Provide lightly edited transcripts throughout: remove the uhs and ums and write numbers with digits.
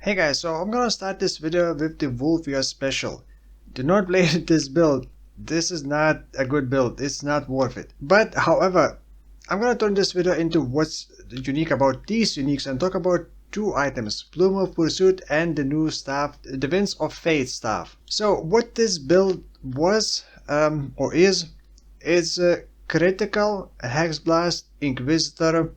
Hey guys, so I'm gonna start this video with the Woolfio special. Do not play this build. This is not a good build. It's not worth it. But however, I'm gonna turn this video into what's unique about these uniques and talk about two items, Plume of Pursuit and the new staff, the Winds of Fate staff. So what this build was or is critical, hexblast, Inquisitor,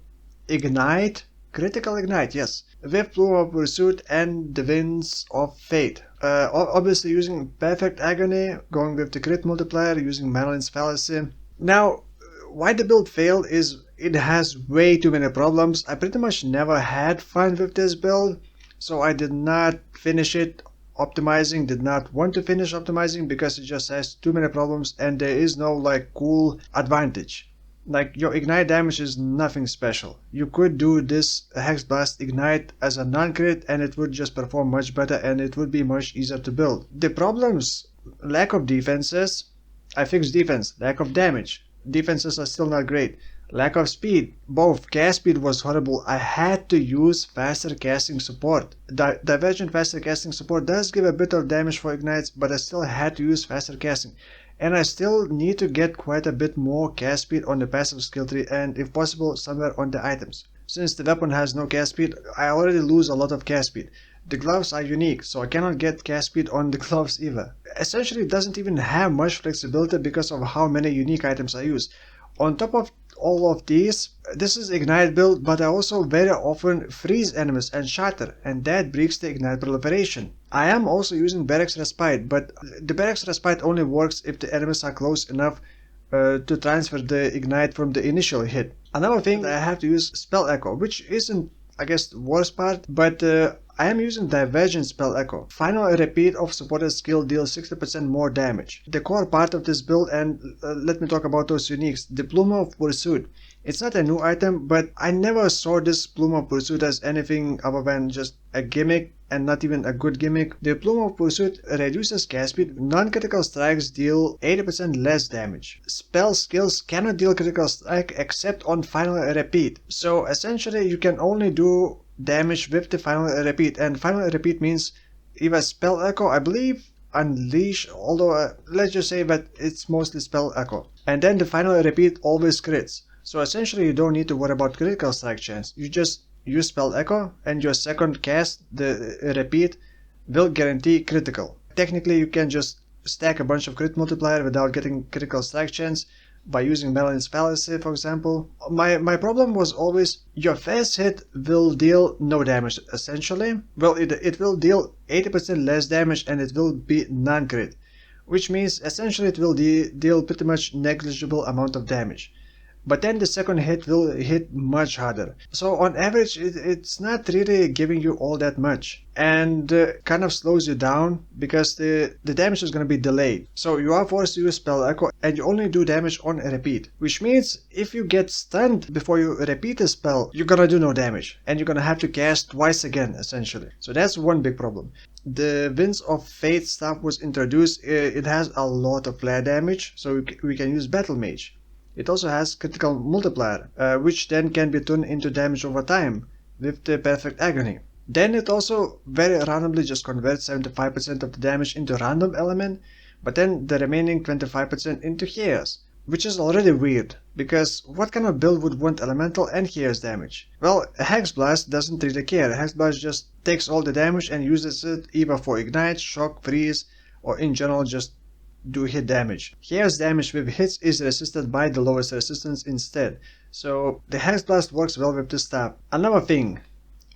ignite, critical ignite, yes, with Plume of Pursuit and the Winds of Fate. Obviously using perfect agony, going with the crit multiplier, using Marylene's Fallacy. Now, why the build failed is it has way too many problems. I pretty much never had fun with this build, so I did not finish it optimizing, did not want to finish optimizing because it just has too many problems and there is no like cool advantage. Like, your ignite damage is nothing special. You could do this hexblast ignite as a non-crit and it would just perform much better and it would be much easier to build. The problems: lack of defenses. I fixed defense. Lack of damage. Defenses are still not great. Lack of speed. Both. Cast speed was horrible. I had to use faster casting support. Divergent faster casting support does give a bit of damage for ignites, but I still had to use faster casting. And I still need to get quite a bit more cast speed on the passive skill tree and if possible somewhere on the items. Since the weapon has no cast speed, I already lose a lot of cast speed. The gloves are unique, so I cannot get cast speed on the gloves either. Essentially it doesn't even have much flexibility because of how many unique items I use. On top of all of these, this is ignite build, but I also very often freeze enemies and shatter, and that breaks the ignite proliferation. I am also using Barracks Respite, but the Barracks Respite only works if the enemies are close enough to transfer the ignite from the initial hit. Another thing, I have to use Spell Echo, which isn't, I guess, the worst part, but I am using Divergent Spell Echo. Final repeat of supported skill deals 60% more damage. The core part of this build, and let me talk about those uniques. The Plume of Pursuit. It's not a new item, but I never saw this Plume of Pursuit as anything other than just a gimmick, and not even a good gimmick. The Plume of Pursuit reduces cast speed. Non-critical strikes deal 80% less damage. Spell skills cannot deal critical strike except on final repeat. So essentially you can only do damage with the final repeat, and final repeat means either Spell Echo, I believe Unleash, although let's just say that it's mostly Spell Echo, and then the final repeat always crits. So essentially you don't need to worry about critical strike chance. You just use Spell Echo and your second cast, the repeat, will guarantee critical. Technically you can just stack a bunch of crit multiplier without getting critical strike chance by using Marylene's Fallacy, for example. My problem was always your first hit will deal no damage essentially. Well, it will deal 80% less damage and it will be non-crit, which means essentially it will deal pretty much negligible amount of damage. But then the second hit will hit much harder. So on average it's not really giving you all that much, and kind of slows you down because the damage is going to be delayed. So you are forced to use Spell Echo and you only do damage on a repeat, which means if you get stunned before you repeat the spell, you're gonna do no damage and you're gonna have to cast twice again essentially. So that's one big problem. The Winds of Fate stuff was introduced. It has a lot of flare damage, so we can use Battle Mage. It also has critical multiplier, which then can be turned into damage over time with the perfect agony. Then it also very randomly just converts 75% of the damage into random element, but then the remaining 25% into chaos, which is already weird, because what kind of build would want elemental and chaos damage? Well, a hexblast doesn't really care. A hexblast just takes all the damage and uses it either for ignite, shock, freeze, or in general just do hit damage. Chaos damage with hits is resisted by the lowest resistance instead, so the hexblast works well with this staff. Another thing,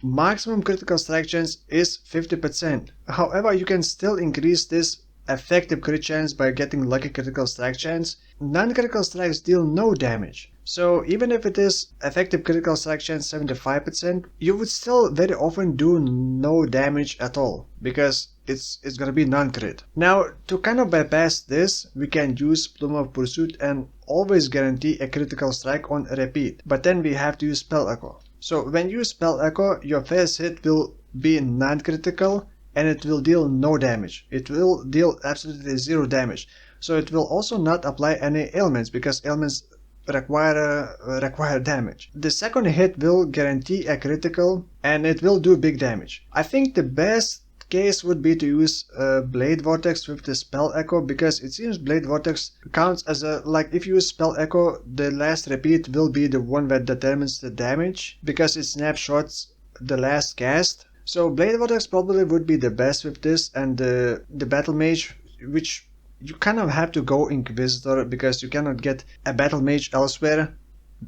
maximum critical strike chance is 50%. However, you can still increase this effective crit chance by getting lucky critical strike chance. Non-critical strikes deal no damage, so even if it is effective critical strike chance 75%, you would still very often do no damage at all because it's gonna be non-crit. Now, to kind of bypass this, we can use Plume of Pursuit and always guarantee a critical strike on repeat, but then we have to use Spell Echo. So when you use Spell Echo, your first hit will be non-critical and it will deal no damage. It will deal absolutely zero damage. So it will also not apply any ailments, because ailments require damage. The second hit will guarantee a critical and it will do big damage. I think the best case would be to use Blade Vortex with the Spell Echo, because it seems Blade Vortex counts as a, like, if you use Spell Echo, the last repeat will be the one that determines the damage because it snapshots the last cast. So Blade Vortex probably would be the best with this, and the Battle Mage, which you kind of have to go Inquisitor because you cannot get a Battle Mage elsewhere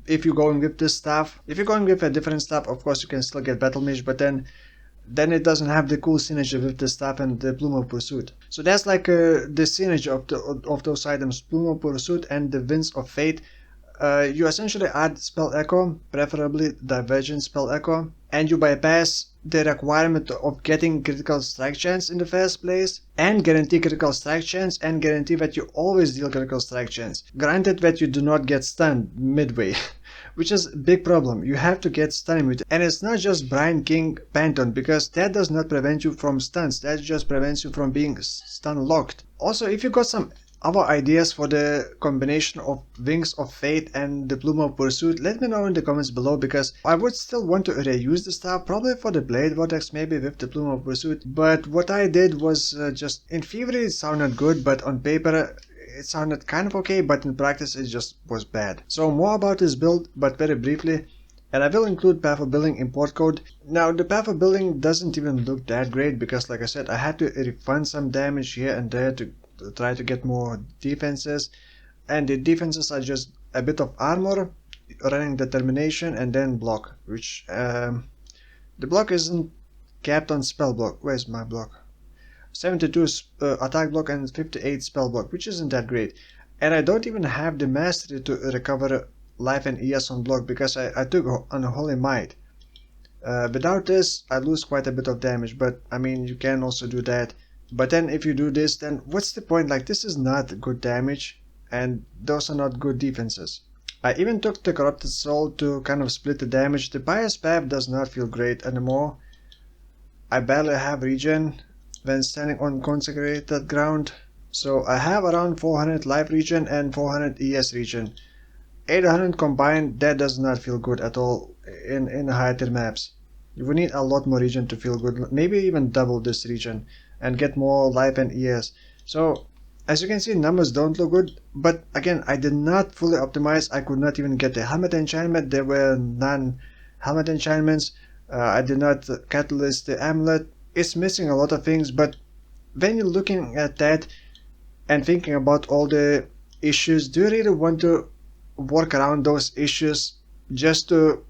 if you're going with this staff. If you're going with a different staff, of course you can still get Battle Mage, but then it doesn't have the cool synergy with the staff and the Plume of Pursuit. So that's like the synergy of those items, Plume of Pursuit and the Winds of Fate. You essentially add Spell Echo, preferably Divergent Spell Echo, and you bypass the requirement of getting critical strike chance in the first place, and guarantee critical strike chance, and guarantee that you always deal critical strike chance. Granted that you do not get stunned midway, which is a big problem. You have to get stun with it. And it's not just Brian King Pantheon, because that does not prevent you from stuns, that just prevents you from being stun locked. Also, if you got some other ideas for the combination of Wings of Fate and the Plume of Pursuit, let me know in the comments below, because I would still want to reuse the stuff, probably for the Blade Vortex, maybe with the Plume of Pursuit. But what I did was just, in theory it sounded good, but on paper it sounded kind of okay, but in practice it just was bad. So more about this build, but very briefly. And I will include path of building import code. Now the path of building doesn't even look that great, because like I said, I had to refund some damage here and there to try to get more defenses, and the defenses are just a bit of armor, running determination, and then block, which the block isn't capped on spell block. Where's my block? 72 attack block and 58 spell block, which isn't that great. And I don't even have the mastery to recover life and ES on block, because I took Unholy Might. Without this I lose quite a bit of damage, but I mean, you can also do that. But then if you do this, then what's the point? Like, this is not good damage, and those are not good defenses. I even took the Corrupted Soul to kind of split the damage. The Pious Path does not feel great anymore. I barely have regen when standing on consecrated ground. So I have around 400 life regen and 400 ES regen. 800 combined, that does not feel good at all in higher tier maps. You would need a lot more regen to feel good, maybe even double this regen, and get more life and ES. So as you can see, numbers don't look good, but again, I did not fully optimize. I could not even get the helmet enchantment. There were none helmet enchantments. I did not catalyst the amulet. It's missing a lot of things, but when you're looking at that and thinking about all the issues, do you really want to work around those issues just to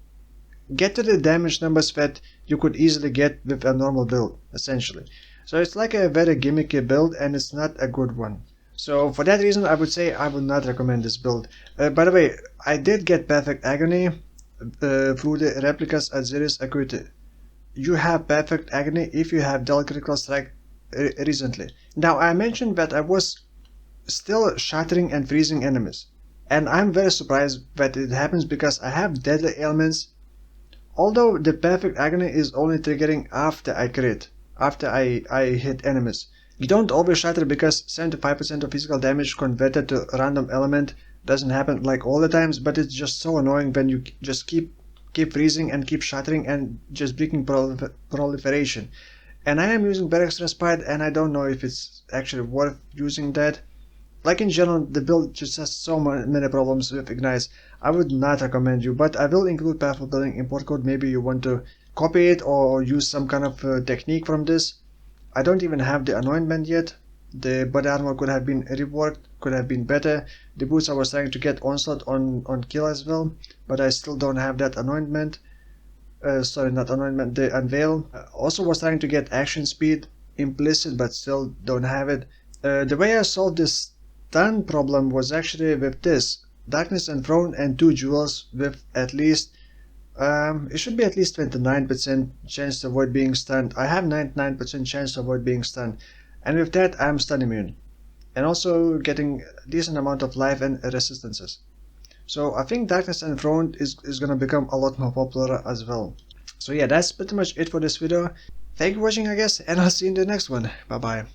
get to the damage numbers that you could easily get with a normal build, essentially? So it's like a very gimmicky build, and it's not a good one. So for that reason, I would say I would not recommend this build. By the way, I did get Perfect Agony through the Replicas Atziri's Acuity. You have Perfect Agony if you have dealt critical strike recently. Now I mentioned that I was still shattering and freezing enemies, and I'm very surprised that it happens, because I have deadly ailments. Although the Perfect Agony is only triggering after I crit, after I hit enemies. You don't always shatter, because 75% of physical damage converted to random element doesn't happen like all the times, but it's just so annoying when you just keep freezing and keep shattering and just breaking proliferation. And I am using Barracks Respite, and I don't know if it's actually worth using that. Like, in general, the build just has so many problems with Ignites. I would not recommend you, but I will include path of building import code. Maybe you want to copy it or use some kind of technique from this. I don't even have the anointment yet. The body armor could have been reworked, could have been better. The boots I was trying to get onslaught on kill as well, but I still don't have that anointment. Sorry, not anointment, the unveil. Also was trying to get action speed implicit, but still don't have it. The way I solved this stun problem was actually with this Darkness Enthroned and 2 jewels with at least it should be at least 29% chance to avoid being stunned. I have 99% chance to avoid being stunned, and with that I'm stun immune, and also getting a decent amount of life and resistances. So I think Darkness Enthroned is gonna become a lot more popular as well. So yeah, that's pretty much it for this video. Thank you for watching, I guess, and I'll see you in the next one. Bye bye.